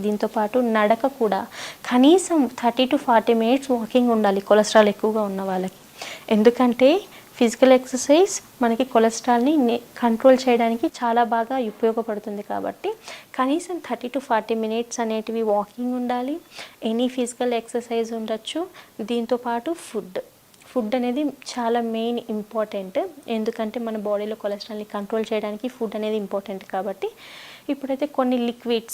దీంతో పాటు నడక కూడా కనీసం 30 to 40 మినిట్స్ వాకింగ్ ఉండాలి కొలెస్ట్రాల్ ఎక్కువగా ఉన్న వాళ్ళకి. ఎందుకంటే ఫిజికల్ ఎక్సర్సైజ్ మనకి కొలెస్ట్రాల్ని కంట్రోల్ చేయడానికి చాలా బాగా ఉపయోగపడుతుంది. కాబట్టి కనీసం 30 to 40 మినిట్స్ అనేటివి వాకింగ్ ఉండాలి. ఎనీ ఫిజికల్ ఎక్సర్సైజ్ ఉండొచ్చు. దీంతోపాటు ఫుడ్ అనేది చాలా మెయిన్ ఇంపార్టెంట్. ఎందుకంటే మన బాడీలో కొలెస్ట్రాల్ని కంట్రోల్ చేయడానికి ఫుడ్ అనేది ఇంపార్టెంట్. కాబట్టి ఇప్పుడైతే కొన్ని లిక్విడ్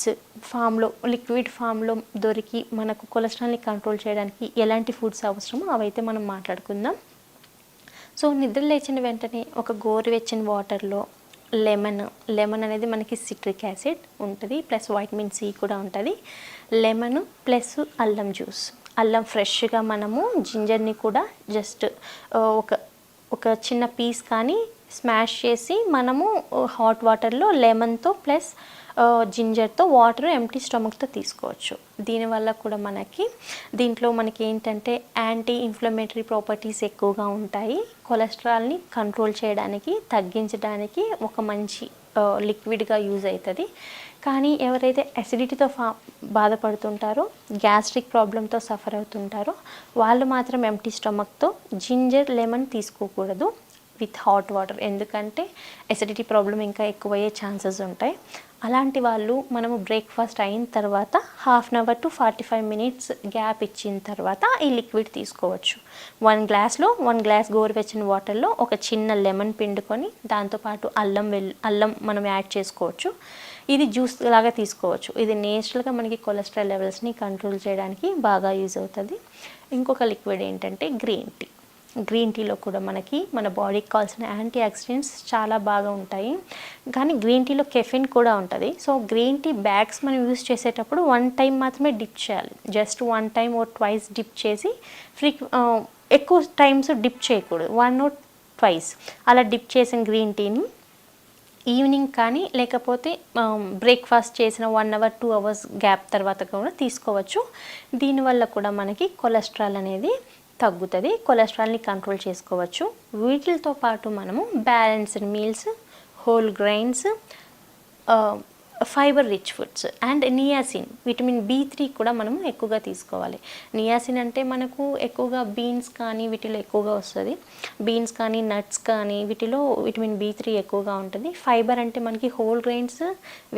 ఫామ్లో దొరికి మనకు కొలెస్ట్రాల్ని కంట్రోల్ చేయడానికి ఎలాంటి ఫుడ్స్ అవసరమో అవైతే మనం మాట్లాడుకుందాం. సో నిద్ర లేచిన వెంటనే ఒక గోరువెచ్చని వాటర్లో లెమన్ అనేది మనకి సిట్రిక్ యాసిడ్ ఉంటుంది, ప్లస్ వైటమిన్ సి కూడా ఉంటుంది. లెమన్ ప్లస్ అల్లం జ్యూస్, అల్లం ఫ్రెష్గా మనము జింజర్ని కూడా జస్ట్ ఒక చిన్న పీస్ కానీ స్మాష్ చేసి మనము హాట్ వాటర్లో లెమన్తో ప్లస్ జింజర్తో వాటర్ ఎంటీ స్టమక్తో తీసుకోవచ్చు. దీనివల్ల కూడా దీంట్లో మనకి ఏంటంటే యాంటీ ఇన్ఫ్లమేటరీ ప్రాపర్టీస్ ఎక్కువగా ఉంటాయి. కొలెస్ట్రాల్ని కంట్రోల్ చేయడానికి తగ్గించడానికి ఒక మంచి లిక్విడ్గా యూజ్ అవుతుంది. కానీ ఎవరైతే అసిడిటీతో బాధపడుతుంటారో, గ్యాస్ట్రిక్ ప్రాబ్లంతో సఫర్ అవుతుంటారో వాళ్ళు మాత్రం ఎంటీ స్టమక్తో జింజర్ లెమన్ తీసుకోకూడదు విత్ హాట్ వాటర్. ఎందుకంటే అసిడిటీ ప్రాబ్లం ఇంకా ఎక్కువయ్యే ఛాన్సెస్ ఉంటాయి. అలాంటి వాళ్ళు మనము బ్రేక్ఫాస్ట్ అయిన తర్వాత 1/2 hour to 45 మినిట్స్ గ్యాప్ ఇచ్చిన తర్వాత ఈ లిక్విడ్ తీసుకోవచ్చు. 1 గ్లాస్ గోరువెచ్చని వాటర్లో ఒక చిన్న లెమన్ పిండుకొని దాంతోపాటు అల్లం మనం యాడ్ చేసుకోవచ్చు. ఇది జ్యూస్ లాగా తీసుకోవచ్చు. ఇది నేచురల్గా మనకి కొలెస్ట్రాల్ లెవెల్స్ని కంట్రోల్ చేయడానికి బాగా యూజ్ అవుతుంది. ఇంకొక లిక్విడ్ ఏంటంటే గ్రీన్ టీలో కూడా మన బాడీకి కావాల్సిన యాంటీ ఆక్సిడెంట్స్ చాలా బాగా ఉంటాయి. కానీ గ్రీన్ టీలో కెఫిన్ కూడా ఉంటుంది. సో గ్రీన్ టీ బ్యాగ్స్ మనం యూజ్ చేసేటప్పుడు 1 time మాత్రమే డిప్ చేయాలి. Just 1 time or twice dip చేసి ఎక్కువ టైమ్స్ డిప్ చేయకూడదు. 1 or twice అలా డిప్ చేసిన గ్రీన్ టీని ఈవినింగ్ కానీ లేకపోతే బ్రేక్ఫాస్ట్ చేసిన 1 hour 2 hours గ్యాప్ తర్వాత కూడా తీసుకోవచ్చు. దీనివల్ల కూడా మనకి కొలెస్ట్రాల్ అనేది తగ్గుతుంది, కొలెస్ట్రాల్ని కంట్రోల్ చేసుకోవచ్చు. వీటితో పాటు మనము balanced meals, whole grains, fibre rich foods and niacin, vitamin B3 కూడా మనము ఎక్కువగా తీసుకోవాలి. నియాసిన్ అంటే మనకు ఎక్కువగా బీన్స్ కానీ వీటిలో ఎక్కువగా వస్తుంది. బీన్స్ కానీ నట్స్ కానీ వీటిలో విటమిన్ B3 ఎక్కువగా ఉంటుంది. ఫైబర్ అంటే మనకి whole grains,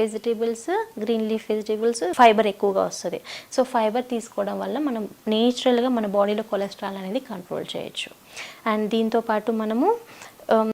vegetables, green leaf vegetables fibre ఎక్కువగా వస్తుంది. సో ఫైబర్ తీసుకోవడం వల్ల మనం నేచురల్గా మన బాడీలో కొలెస్ట్రాల్ అనేది కంట్రోల్ చేయొచ్చు. అండ్ దీంతోపాటు మనము